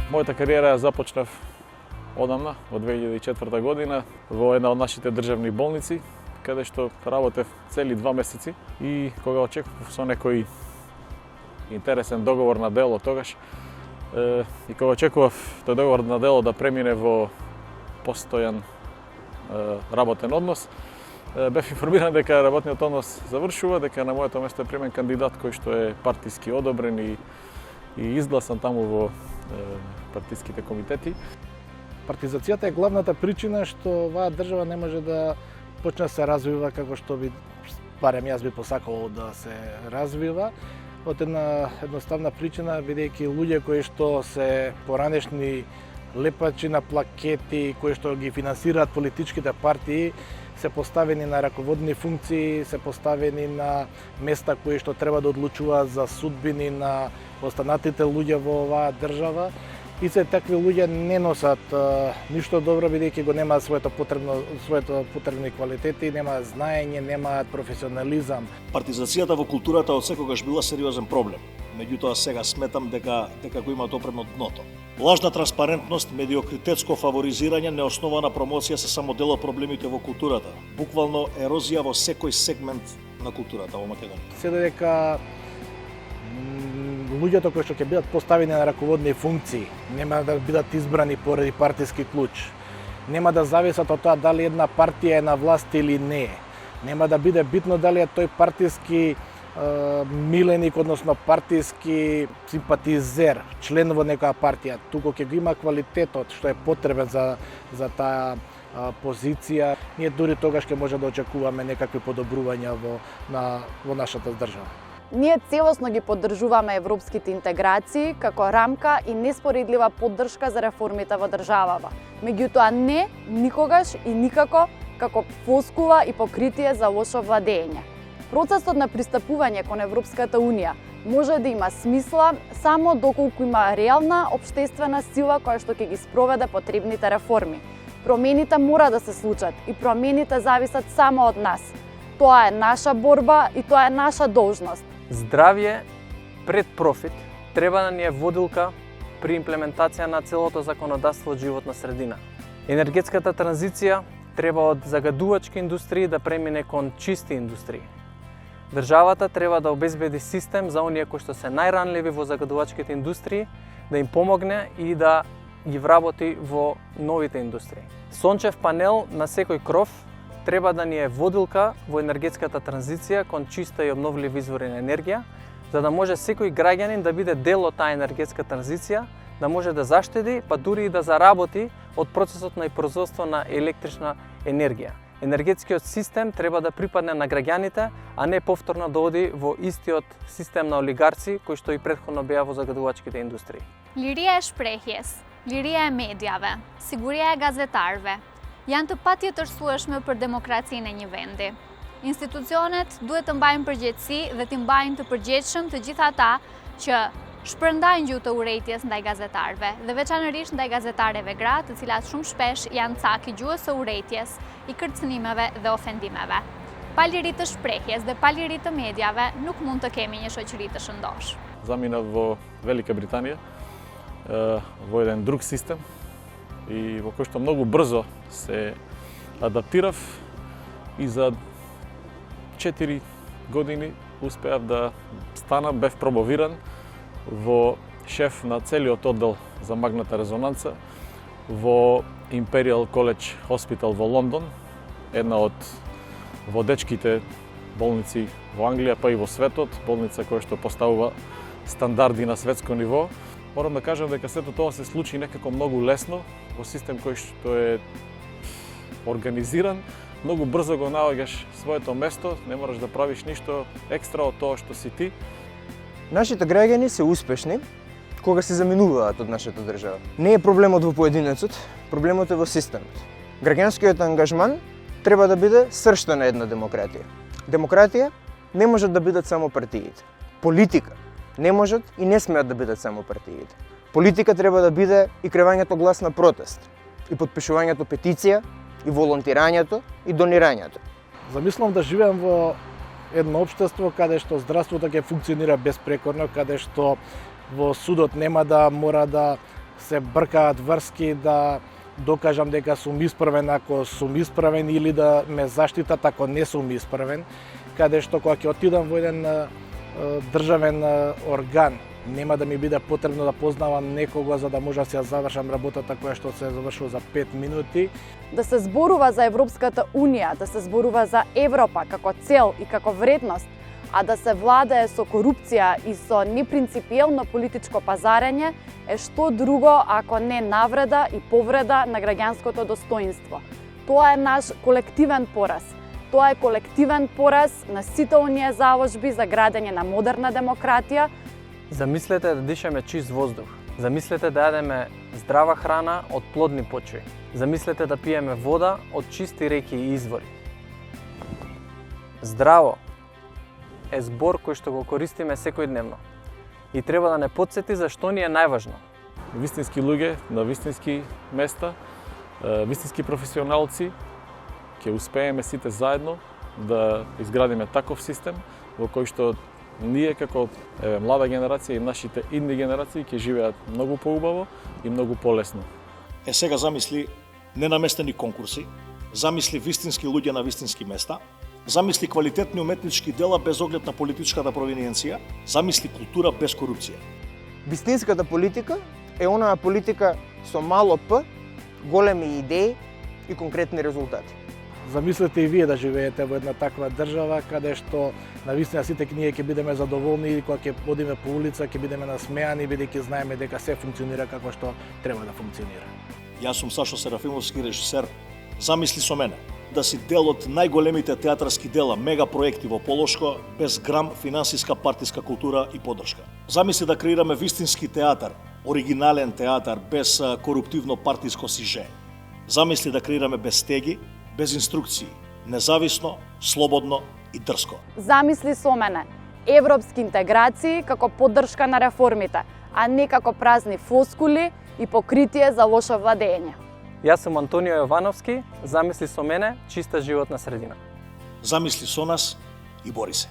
Мојата кариера ја започнав одамна, во 2004 година, во една од нашите државни болници, каде што работев цели 2 месеци и кога очекував со некој интересен договор на дело тогаш, и кога очекував тој договор на дело да премине во постојан работен однос, бев информиран дека работниот однос завршува, дека на моето место е примен кандидат кој што е партиски одобрен и изгласан таму во партиските комитети. Партизацијата е главната причина што оваа држава не може да почне да се развива како што би, барем јас би посакал да се развива, од една едноставна причина, бидејќи луѓе кои што се поранешни лепачи на плакети, кои што ги финансираат политичките партии, се поставени на раководни функции, се поставени на места кои што треба да одлучуваат за судбини на останатите луѓе во оваа држава. И се такви луѓе не носат ништо добро, бидејќи го немаат своето потребни квалитети, немаат знаење, немаат професионализам. Партизацијата во културата од секогаш била сериозен проблем. Меѓутоа сега сметам дека го има допрено дното. Лажна транспарентност, медиокритетско фаворизирање, неоснована промоција се само дел од проблемите во културата. Буквално ерозија во секој сегмент на културата во Македонија. Се дека луѓето кои што ќе бидат поставени на раководни функции нема да бидат избрани поради партиски клуч. Нема да зависат од тоа дали една партија е на власт или не. Нема да биде битно дали е тој партиски миленик, односно партиски симпатизер, член во некоја партија. Туку ќе го има квалитетот што е потребен за таа позиција. Ние дури тогаш ќе може да очекуваме некакви подобрувања во нашата држава. Ние целосно ги поддржуваме европските интеграции како рамка и неспоредлива поддршка за реформите во државава. Меѓутоа не, никогаш и никако како фоскула и покритие за лошо владење. Процесот на пристапување кон Европската Унија може да има смисла само доколку има реална општествена сила која што ќе ги спроведе потребните реформи. Промените мора да се случат и промените зависат само од нас. Тоа е наша борба и тоа е наша должност. Здравје пред профит треба да ни е водилка при имплементација на целото законодавство од животна средина. Енергетската транзиција треба од загадувачки индустрии да премине кон чисти индустрии. Државата треба да обезбеди систем за оние кои што се најранливи во загадувачките индустрии, да им помогне и да ги вработи во новите индустрии. Сончев панел на секој кров треба да ни е водилка во енергетската транзиција кон чиста и обновливи извори на енергија, за да може секој граѓанин да биде дел од таа енергетска транзиција, да може да заштеди, па дури и да заработи од процесот на производство на електрична енергија. Енергетскиот систем треба да припадне на граѓаните, а не повторно да оди во истиот систем на олигарци кој што и претходно беа во загадувачките индустрии. Лирија е шпрехjes, лирија е медијаве, сигурија е газетарве. Janë të patjetërsueshme për demokracinë e një vendi. Institucionet duhet të mbajnë përgjegjësi dhe të mbajnë të përgjegjshëm të gjithë ata që shpërndajnë gjuhë të urrejtjes ndaj gazetarëve dhe veçanërisht ndaj gazetarëve gra, të cilat shumë shpesh janë cak i gjuhës së urrejtjes, i kërcënimeve dhe ofendimeve. Pa liri të shprehjes dhe pa liri të mediave nuk mund të kemi një shoqëri të shëndosh. Заминав во Велика Британија, во еден друг систем, и во кој што многу брзо се адаптирав и за 4 години успеав да станам, бев промовиран во шеф на целиот оддел за магната резонанца во Imperial College Hospital во Лондон, една од водечките болници во Англија, па и во светот, болница која што поставува стандарди на светско ниво. Морам да кажам дека сето тоа се случи некако многу лесно, во систем кој што е организиран, многу брзо го наоѓаш своето место, не мораш да правиш ништо екстра од тоа што си ти. Нашите граѓани се успешни кога се заминуваат од нашата држава. Не е проблемот во поединецот, проблемот е во системот. Граѓанскиот ангажман треба да биде сршта на една демократија. Демократија не можат да бидат само партиите. Политика не можат и не смеат да бидат само партиите. Политика треба да биде и кревањето глас на протест, и потпишувањето петиција, и волонтирањето, и донирањето. Замислам да живеам во едно општество каде што здравството ќе функционира безпрекорно, каде што во судот нема да мора да се бркаат врски да докажам дека сум исправен ако сум исправен или да ме заштитат ако не сум исправен, каде што кога ќе отидам во еден државен орган, нема да ми биде потребно да познавам некого за да можам да ја завршам работата која што се завршува за 5 минути. Да се зборува за Европската Унија, да се зборува за Европа како цел и како вредност, а да се владае со корупција и со непринципиелно политичко пазарење е што друго ако не навреда и повреда на граѓанското достоинство. Тоа е наш колективен пораз. Тоа е колективен пораз на сите оние заложби за градење на модерна демократија. Замислете да дишаме чист воздух. Замислете да јадеме здрава храна од плодни почви. Замислете да пиеме вода од чисти реки и извори. Здраво е збор кој што го користиме секојдневно и треба да не потсети за што ни е најважно. Вистински луѓе на вистински места, вистински професионалци, ќе успееме сите заедно да изградиме таков систем во кој што ние како млада генерација и нашите идни генерации ќе живеат многу поубаво и многу полесно. Сега замисли ненаместени конкурси, замисли вистински луѓе на вистински места, замисли квалитетни уметнички дела без оглед на политичката провиненција, замисли култура без корупција. Вистинската политика е онаа политика со мало п, големи идеи и конкретни резултати. Замислете и вие да живеете во една таква држава каде што навистина сите ние ќе бидеме задоволни и кога ќе одиме по улица ќе бидеме насмеани бидејќи знаеме дека се функционира како што треба да функционира. Јас сум Сашо Серафимовски, режисер. Замисли со мене да си дел од најголемите театарски дела, мега проекти во Полошко без грам финансиска партиска култура и поддршка. Замисли да креираме вистински театар, оригинален театар без коруптивно партиско сиже. Замисли да креираме без стеги, без инструкции, независно, слободно и дрско. Замисли со мене европски интеграции како поддршка на реформите, а не како празни флоскули и покритие за лошо владење. Јас сум Антонио Јовановски, замисли со мене чиста животна средина. Замисли со нас и бори се.